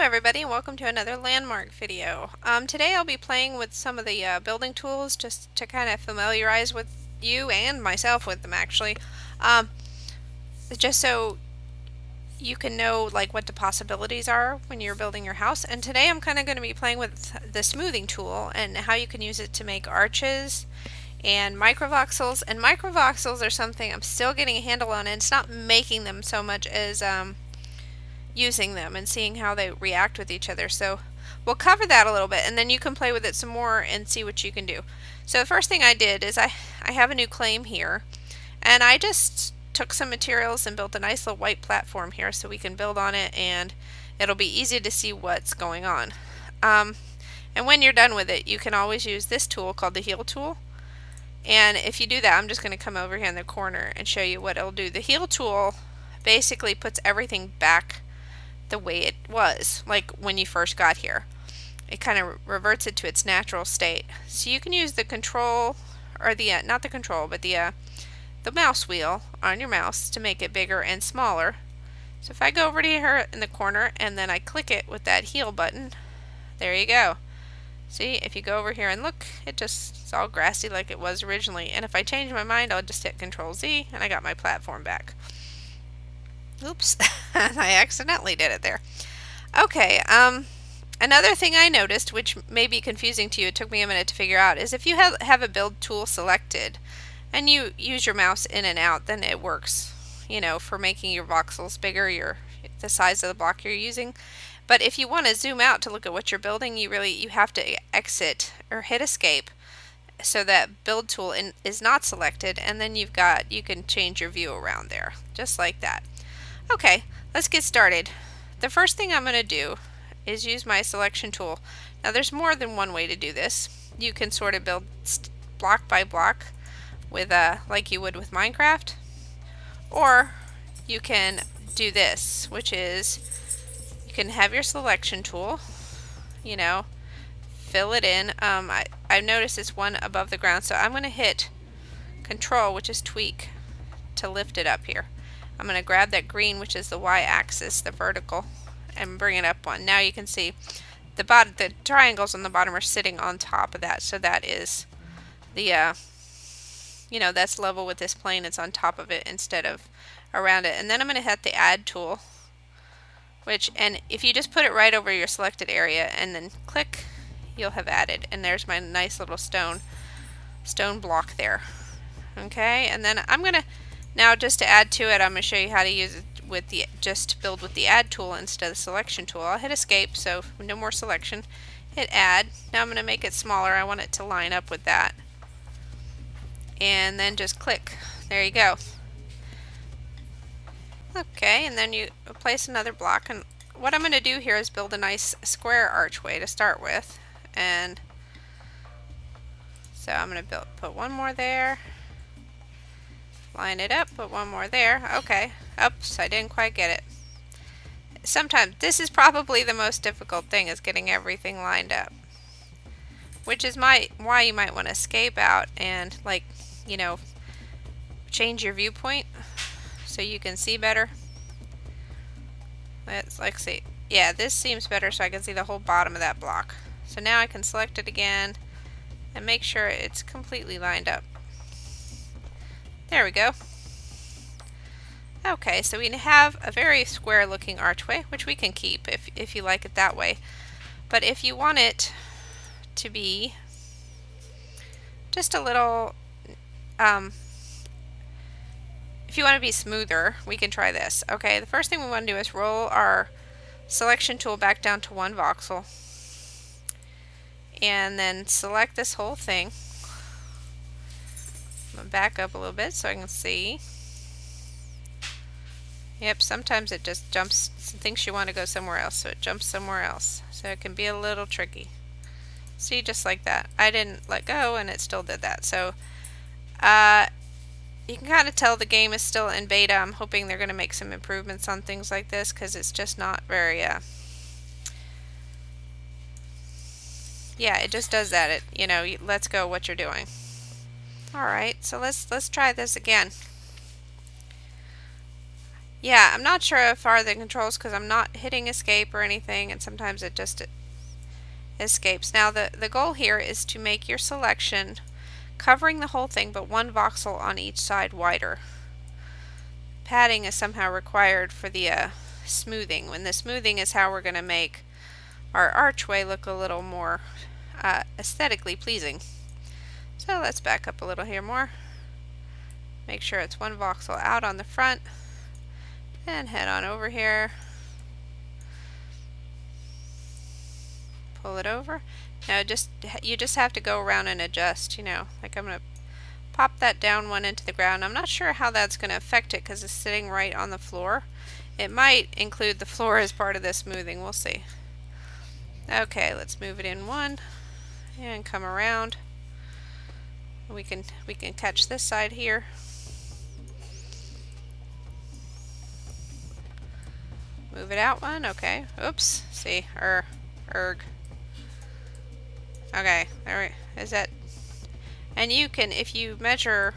everybody, and welcome to another landmark video. Today I'll be playing with some of the building tools just to kind of familiarize with you and myself with them actually. Just so you can know like what the possibilities are when you're building your house. And today I'm kind of going to be playing with the smoothing tool and how you can use it to make arches and microvoxels. And microvoxels are something I'm still getting a handle on, and it's not making them so much as using them and seeing how they react with each other. So we'll cover that a little bit, and then you can play with it some more and see what you can do. So the first thing I did is I have a new claim here, and I just took some materials and built a nice little white platform here so we can build on it, and it'll be easy to see what's going on. And when you're done with it, you can always use this tool called the heal tool. And if you do that, I'm just going to come over here in the corner and show you what it'll do. The heal tool basically puts everything back the way it was, like when you first got here. It kind of reverts it to its natural state. So you can use the control, or the not the control, but the mouse wheel on your mouse to make it bigger and smaller. So if I go over to here in the corner and then I click it with that heal button, there you go. See, if you go over here and look, it's all grassy like it was originally. And if I change my mind, I'll just hit Control Z and I got my platform back. Oops, I accidentally did it there. Okay, another thing I noticed, which may be confusing to you, it took me a minute to figure out, is if you have a build tool selected and you use your mouse in and out, then it works, you know, for making your voxels bigger, the size of the block you're using. But if you want to zoom out to look at what you're building, you have to exit or hit escape so that build tool is not selected, and then you can change your view around there, just like that. Okay, let's get started. The first thing I'm going to do is use my selection tool. Now there's more than one way to do this. You can sort of build block by block with like you would with Minecraft, or you can do this, which is you can have your selection tool, you know, fill it in. I've noticed it's one above the ground, so I'm going to hit Control, which is tweak, to lift it up here. I'm going to grab that green, which is the y-axis, the vertical, and bring it up one. Now you can see the triangles on the bottom are sitting on top of that, so that is the you know, that's level with this plane. It's on top of it instead of around it. And then I'm going to hit the add tool, and if you just put it right over your selected area and then click, you'll have added. And there's my nice little stone block there. Okay, and then I'm going to now, just to add to it, I'm going to show you how to use it with just build with the add tool instead of the selection tool. I'll hit escape, so no more selection. Hit add. Now I'm going to make it smaller. I want it to line up with that. And then just click. There you go. Okay, and then you place another block. And what I'm going to do here is build a nice square archway to start with. And so I'm going to put one more there. Line it up, put one more there. Okay. Oops, I didn't quite get it. Sometimes this is probably the most difficult thing, is getting everything lined up. Which is why you might want to escape out and, like, you know, change your viewpoint so you can see better. Let's see. Yeah, this seems better so I can see the whole bottom of that block. So now I can select it again and make sure it's completely lined up. There we go. Okay, so we have a very square looking archway, which we can keep if you like it that way. But if you want it to be just a little, if you want to be smoother, we can try this. Okay, the first thing we want to do is roll our selection tool back down to one voxel. And then select this whole thing. I'm going to back up a little bit so I can see. Yep, sometimes it just jumps, thinks you want to go somewhere else, so it jumps somewhere else. So it can be a little tricky. See, just like that. I didn't let go and it still did that. So you can kind of tell the game is still in beta. I'm hoping they're going to make some improvements on things like this, because it's just not very yeah, it just does that. It, you know, lets go what you're doing. Alright, so let's try this again. Yeah, I'm not sure how far the controls because I'm not hitting escape or anything, and sometimes it just escapes. Now the goal here is to make your selection covering the whole thing but one voxel on each side wider. Padding is somehow required for the smoothing, when the smoothing is how we're going to make our archway look a little more aesthetically pleasing. So let's back up a little here more. Make sure it's one voxel out on the front and head on over here. Pull it over. Now you just have to go around and adjust, you know, like I'm going to pop that down one into the ground. I'm not sure how that's going to affect it because it's sitting right on the floor. It might include the floor as part of the smoothing. We'll see. Okay, let's move it in one and come around. We can catch this side here. Move it out one. Okay. Oops. See. Erg. Okay. Alright. Is that... And you can, if you measure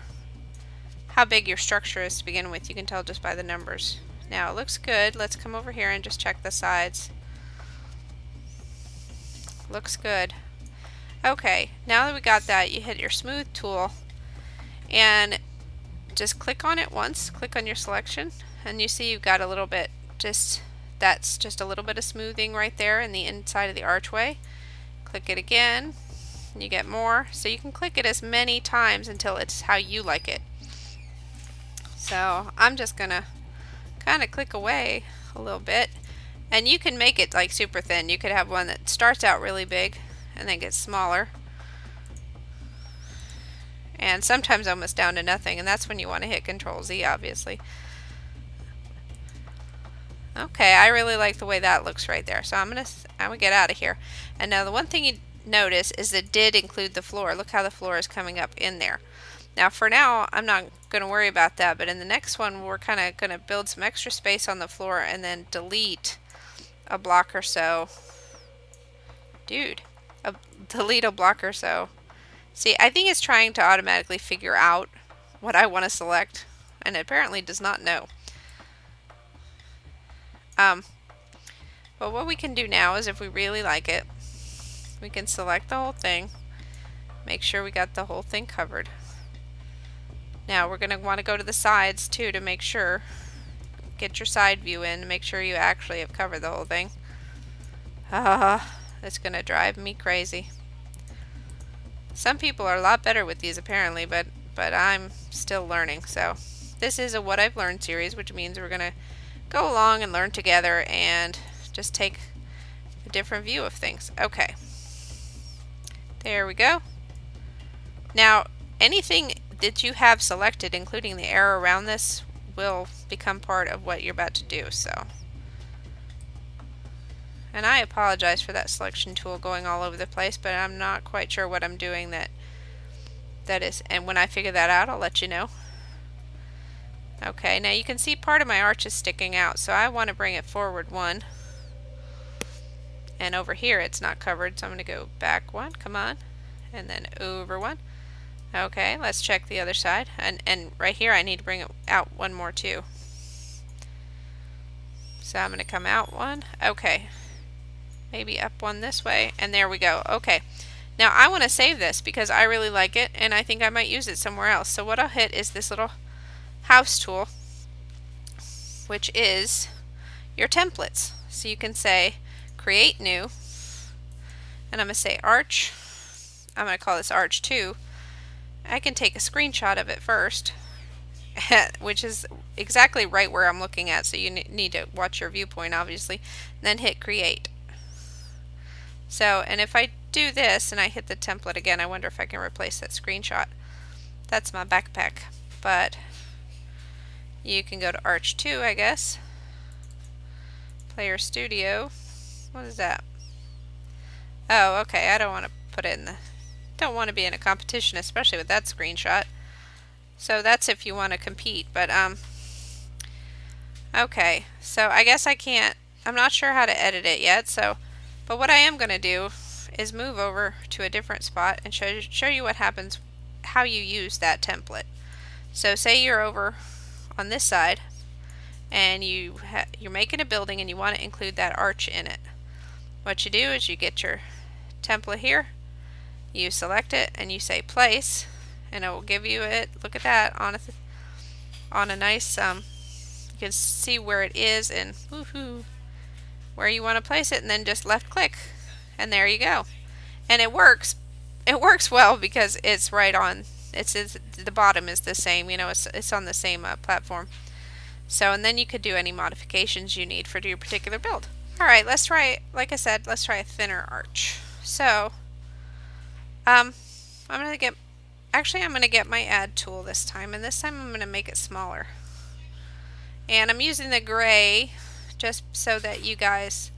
how big your structure is to begin with, you can tell just by the numbers. Now it looks good. Let's come over here and just check the sides. Looks good. Okay, now that we got that, you hit your smooth tool and just click on it once. Click on your selection and you see you've got a little bit, that's just a little bit of smoothing right there in the inside of the archway. Click it again and you get more. So you can click it as many times until it's how you like it. So I'm just gonna kind of click away a little bit, and you can make it like super thin. You could have one that starts out really big and then gets smaller, and sometimes almost down to nothing, and that's when you want to hit Control Z, obviously. Okay, I really like the way that looks right there, so I'm gonna get out of here. And now the one thing you notice is it did include the floor. Look how the floor is coming up in there. Now for now I'm not going to worry about that, but in the next one we're kind of going to build some extra space on the floor and then delete a block or so. Delete a block or so. See, I think it's trying to automatically figure out what I want to select, and it apparently does not know. But what we can do now is, if we really like it, we can select the whole thing, make sure we got the whole thing covered. Now we're going to want to go to the sides too to make sure, get your side view in to make sure you actually have covered the whole thing. It's going to drive me crazy. Some people are a lot better with these apparently, but I'm still learning. So this is a What I've Learned series, which means we're going to go along and learn together and just take a different view of things. Okay. There we go. Now anything that you have selected, including the arrow around this, will become part of what you're about to do. So, and I apologize for that selection tool going all over the place, but I'm not quite sure what I'm doing that is, and when I figure that out I'll let you know. Okay, now you can see part of my arch is sticking out, so I want to bring it forward one, and over here it's not covered, so I'm going to go back one, come on, and then over one. Okay, let's check the other side, and right here I need to bring it out one more too. So I'm going to come out one. Okay, maybe up one this way, and there we go. Okay, now I want to save this because I really like it and I think I might use it somewhere else. So what I'll hit is this little house tool, which is your templates. So you can say create new, and I'm going to say arch. I'm going to call this arch 2. I can take a screenshot of it first, which is exactly right where I'm looking at, so you need to watch your viewpoint obviously, and then hit create. So, and if I do this and I hit the template again, I wonder if I can replace that screenshot. That's my backpack, but you can go to Arch 2, I guess. Player Studio. What is that? Oh, okay, I don't want to put it in the... Don't want to be in a competition, especially with that screenshot. So that's if you want to compete, but okay, so I guess I can't, I'm not sure how to edit it yet, so, but what I am going to do is move over to a different spot and show you what happens, how you use that template. So say you're over on this side and you're making a building and you want to include that arch in it. What you do is you get your template here, you select it, and you say place, and it will give you it. Look at that on a nice you can see where it is and where you want to place it, and then just left click, and there you go. And it works well because it's right on, the bottom is the same, you know, it's on the same platform. So, and then you could do any modifications you need for your particular build. Alright, let's try, like I said, let's try a thinner arch. So I'm gonna get my add tool this time, and this time I'm gonna make it smaller. And I'm using the gray just so that you guys,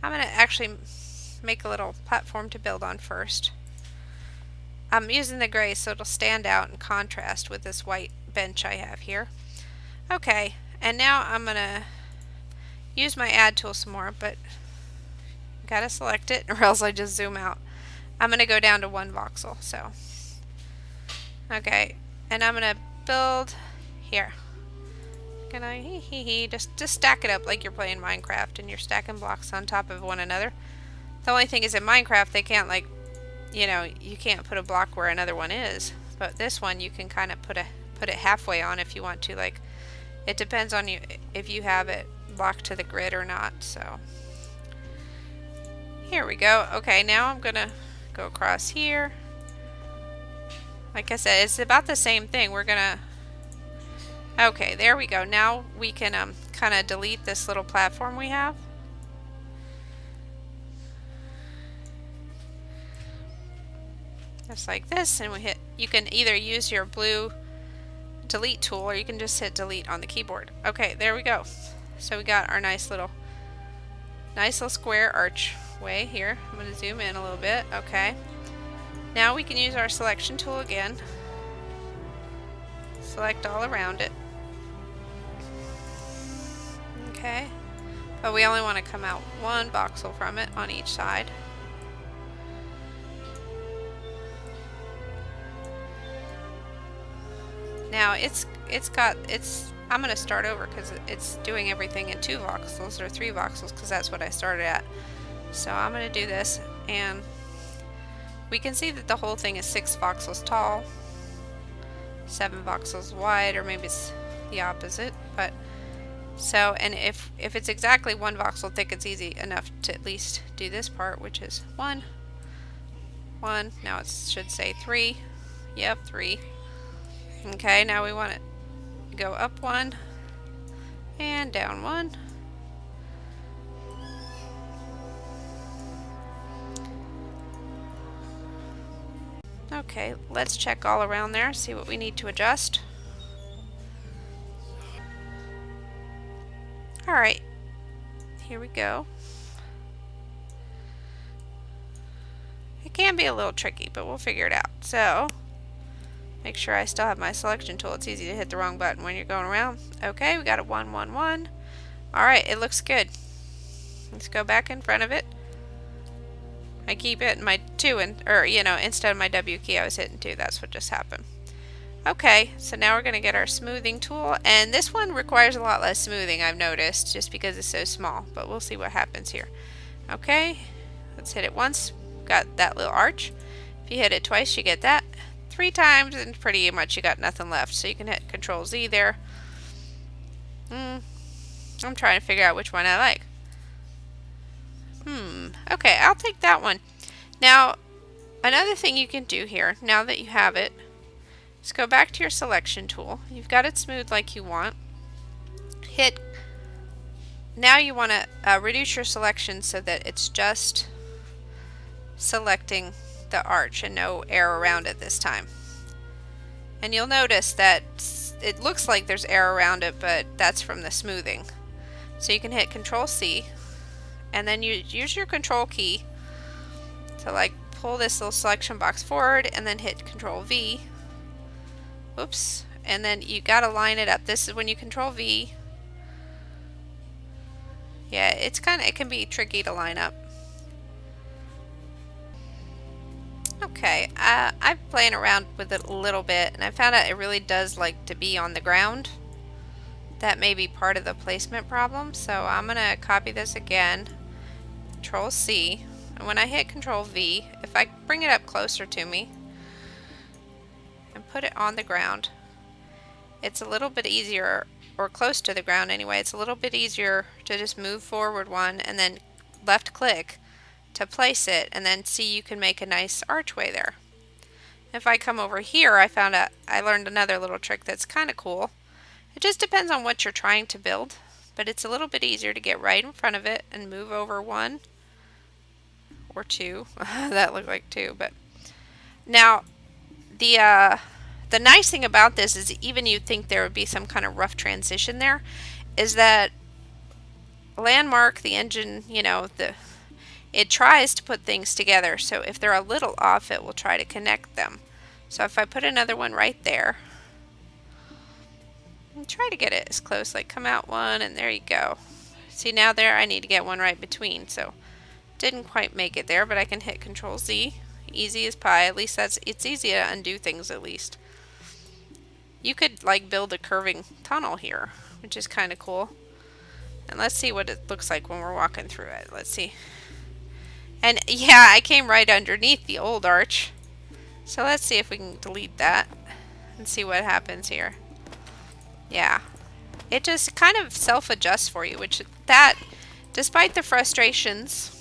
I'm gonna actually make a little platform to build on first. I'm using the gray so it'll stand out in contrast with this white bench I have here. Okay, and now I'm gonna use my add tool some more, but gotta select it or else I just zoom out. I'm gonna go down to 1 voxel. So okay, and I'm gonna build here. Gonna just stack it up like you're playing Minecraft and you're stacking blocks on top of one another. The only thing is in Minecraft they can't, like, you know, you can't put a block where another one is, but this one you can kind of put it halfway on if you want to. Like, it depends on you if you have it locked to the grid or not. So here we go. Okay, now I'm gonna go across here. Like I said, it's about the same thing. We're gonna, okay, there we go. Now we can kind of delete this little platform we have. Just like this, and you can either use your blue delete tool or you can just hit delete on the keyboard. Okay, there we go. So we got our nice little square archway here. I'm going to zoom in a little bit. Okay. Now we can use our selection tool again. Select all around it. Okay. But we only want to come out 1 voxel from it on each side. Now I'm going to start over because it's doing everything in 2 voxels or 3 voxels because that's what I started at. So I'm going to do this, and we can see that the whole thing is 6 voxels tall, 7 voxels wide, or maybe it's the opposite. But so, and if it's exactly 1 voxel thick, it's easy enough to at least do this part, which is 1, 1. Now it should say 3. Yep, 3. Okay, now we want to go up 1 and down 1. Okay, let's check all around there, see what we need to adjust. Alright, here we go. It can be a little tricky, but we'll figure it out. So make sure I still have my selection tool. It's easy to hit the wrong button when you're going around. Okay, we got a 1, 1, 1. Alright, it looks good. Let's go back in front of it. I keep hitting my 2, instead of my W key I was hitting 2. That's what just happened. Okay, so now we're going to get our smoothing tool, and this one requires a lot less smoothing, I've noticed, just because it's so small, but we'll see what happens here. Okay, let's hit it once. Got that little arch. If you hit it twice, you get that. 3 times, and pretty much you got nothing left, so you can hit Control Z there. I'm trying to figure out which one I like. Okay, I'll take that one. Now, another thing you can do here, now that you have it, is go back to your selection tool. You've got it smooth like you want. Now you want to reduce your selection so that it's just selecting the arch and no air around it this time. And you'll notice that it looks like there's air around it, but that's from the smoothing. So you can hit Control C, and then you use your Control key to, like, pull this little selection box forward, and then hit Control V. Oops. And then you gotta line it up. This is when you Control V. Yeah, it can be tricky to line up. Okay, I'm playing around with it a little bit, and I found out it really does like to be on the ground. that may be part of the placement problem. So I'm going to copy this again, Control C, and when I hit Control V, if I bring it up closer to me and put it on the ground, it's a little bit easier, or close to the ground anyway, it's a little bit easier to just move forward one and then left click to place it, and then see, you can make a nice archway there. If I come over here, I learned another little trick that's kind of cool. It just depends on what you're trying to build, but it's a little bit easier to get right in front of it and move over one or two. That looked like two, but now the nice thing about this is, even you'd think there would be some kind of rough transition there, is that Landmark, the engine, you know, it tries to put things together. So if they're a little off, it will try to connect them. So if I put another one right there, and try to get it as close, like come out one, and there you go. See, now there I need to get one right between, so didn't quite make it there, but I can hit Control Z. Easy as pie. At least it's easy to undo things at least. You could like build a curving tunnel here, which is kind of cool. And let's see what it looks like when we're walking through it. Let's see. And yeah, I came right underneath the old arch. So let's see if we can delete that and see what happens here. Yeah. It just kind of self-adjusts for you, which that, despite the frustrations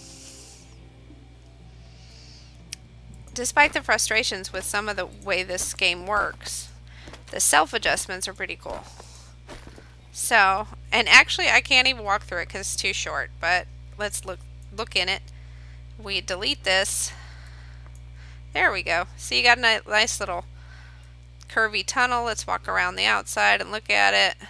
with some of the way this game works, the self-adjustments are pretty cool. So, and actually I can't even walk through it because it's too short, but let's look in it. We delete this. There we go. So you got a nice little curvy tunnel. Let's walk around the outside and look at it.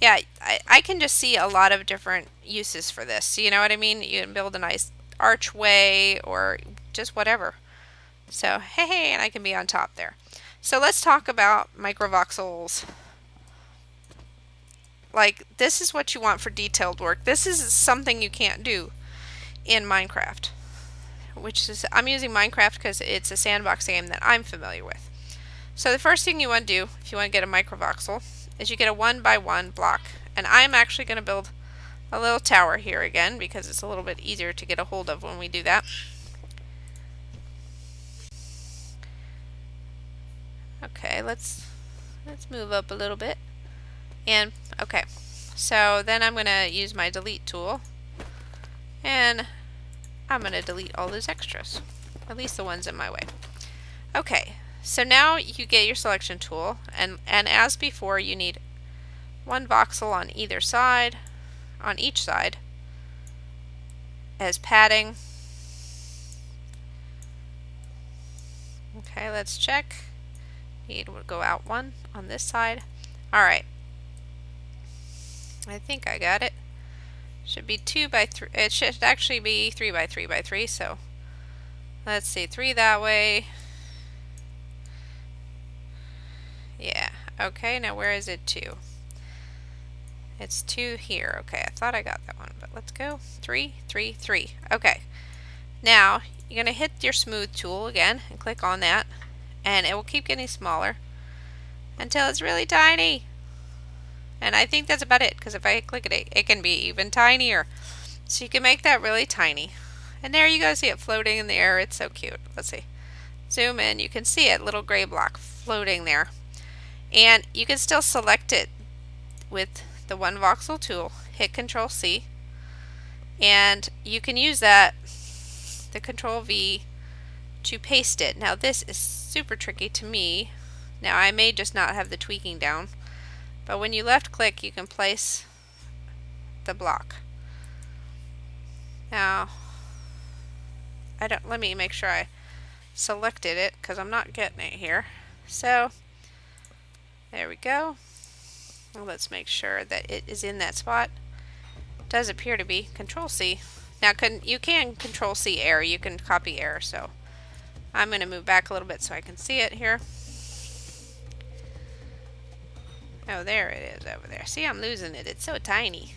Yeah, I can just see a lot of different uses for this. You know what I mean? You can build a nice archway or just whatever. So, hey, and I can be on top there. So let's talk about microvoxels. Like, this is what you want for detailed work. This is something you can't do in Minecraft. Which is, I'm using Minecraft because it's a sandbox game that I'm familiar with. So the first thing you want to do, if you want to get a microvoxel, is you get a 1x1 block. And I'm actually going to build a little tower here again, because it's a little bit easier to get a hold of when we do that. Okay, let's move up a little bit. And okay, so then I'm going to use my delete tool, and I'm going to delete all those extras, at least the ones in my way. Okay, so now you get your selection tool, and as before, you need one voxel on either side, on each side, as padding. Okay, let's check. Need to go out one on this side. Alright. I think I got it. Should be 2x3. It should actually be 3x3x3. So let's see, 3 that way. Yeah. Okay. Now where is it 2? It's 2 here. Okay. I thought I got that one, but let's go 3, 3, 3. Okay. Now you're gonna hit your smooth tool again and click on that, and it will keep getting smaller until it's really tiny. And I think that's about it, because if I click it, it can be even tinier. So you can make that really tiny. And there you go, see it floating in the air. It's so cute. Let's see. Zoom in, you can see it, little gray block floating there. And you can still select it with the one voxel tool. Hit Control C. And you can use that, the Control V, to paste it. Now this is super tricky to me. Now I may just not have the tweaking down. But when you left click, you can place the block. Now, let me make sure I selected it, because I'm not getting it here. So, there we go. Well, let's make sure that it is in that spot. It does appear to be. Control C. Now, you can Control C error. You can copy error. So, I'm going to move back a little bit so I can see it here. Oh, there it is over there. See, I'm losing it. It's so tiny.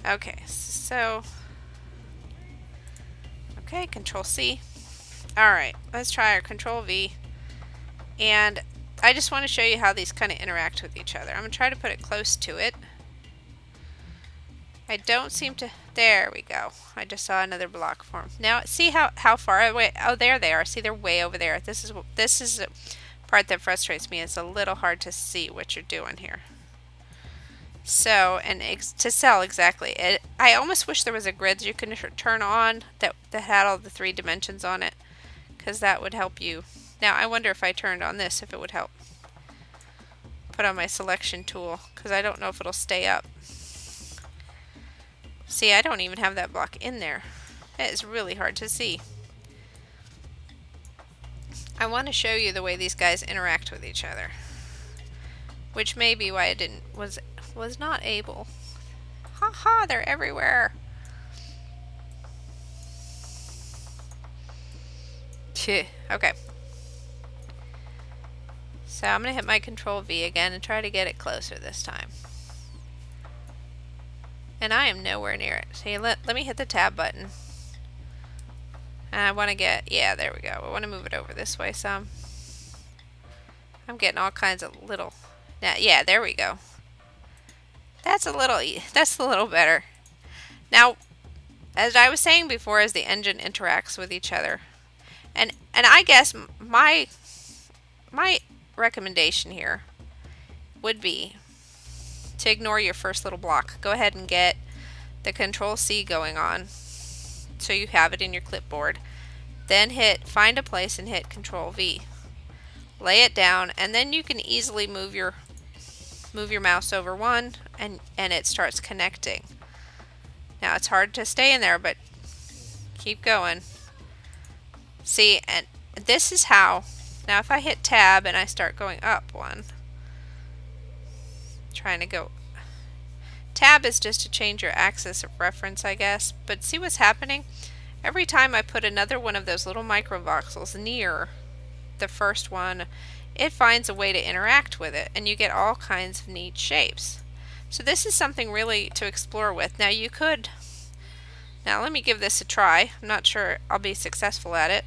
Okay, so... Okay, Control C. Alright, let's try our Control V. And I just want to show you how these kind of interact with each other. I'm going to try to put it close to it. I don't seem to... There we go. I just saw another block form. Now, see how far away... Oh, there they are. See, they're way over there. This is the part that frustrates me. It's a little hard to see what you're doing here. So, and to sell exactly. I almost wish there was a grid you can turn on that had all the 3 dimensions on it, because that would help you. Now, I wonder if I turned on this, if it would help. Put on my selection tool, because I don't know if it'll stay up. See, I don't even have that block in there. It is really hard to see. I want to show you the way these guys interact with each other, which may be why I was not able. Ha ha, they're everywhere. Okay. So I'm going to hit my Control V again and try to get it closer this time. And I am nowhere near it. See, let me hit the tab button. And I want to get, yeah, there we go. I want to move it over this way some. I'm getting all kinds of little, yeah, there we go. That's a little better. Now, as I was saying before, as the engine interacts with each other, and I guess my recommendation here would be to ignore your first little block. Go ahead and get the Control C going on, so you have it in your clipboard. Then find a place and hit Control V. Lay it down, and then you can easily move your mouse over one, and it starts connecting. Now it's hard to stay in there, but keep going. See, and this is how. Now if I hit tab and I start going up one, trying to go. Tab is just to change your axis of reference, I guess. But see what's happening? Every time I put another one of those little microvoxels near the first one, it finds a way to interact with it, and you get all kinds of neat shapes. So this is something really to explore with. Now you could, now let me give this a try. I'm not sure I'll be successful at it,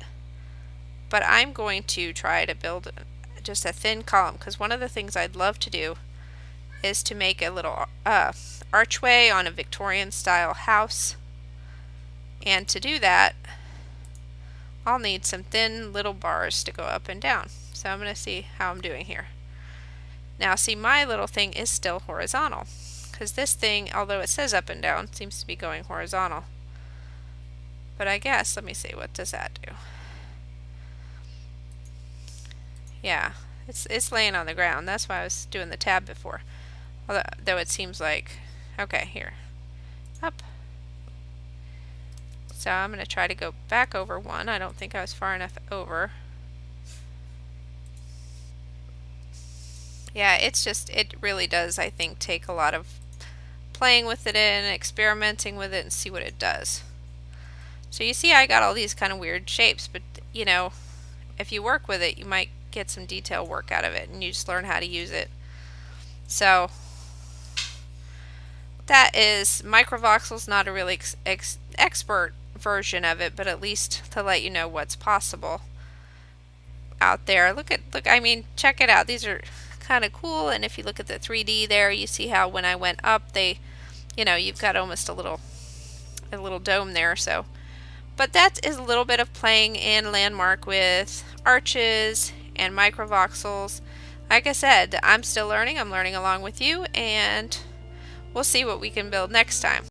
but I'm going to try to build just a thin column, because one of the things I'd love to do is to make a little archway on a Victorian style house. And to do that, I'll need some thin little bars to go up and down. So I'm going to see how I'm doing here. Now see, my little thing is still horizontal, because this thing, although it says up and down, seems to be going horizontal. But I guess, let me see, what does that do? Yeah, it's laying on the ground. That's why I was doing the tab before. Though it seems like, okay, here, up. So I'm going to try to go back over one. I don't think I was far enough over. Yeah, it really does, I think, take a lot of playing with it and experimenting with it and see what it does. So you see I got all these kind of weird shapes, but you know, if you work with it, you might get some detail work out of it, and you just learn how to use it. So that is MICROVOXELS, not a really expert version of it, but at least to let you know what's possible out there. Look, I mean, check it out. These are kind of cool, and if you look at the 3D there, you see how when I went up, they, you know, you've got almost a little dome there. So, but that is a little bit of playing in Landmark with arches and MICROVOXELS. Like I said, I'm still learning. I'm learning along with you, and we'll see what we can build next time.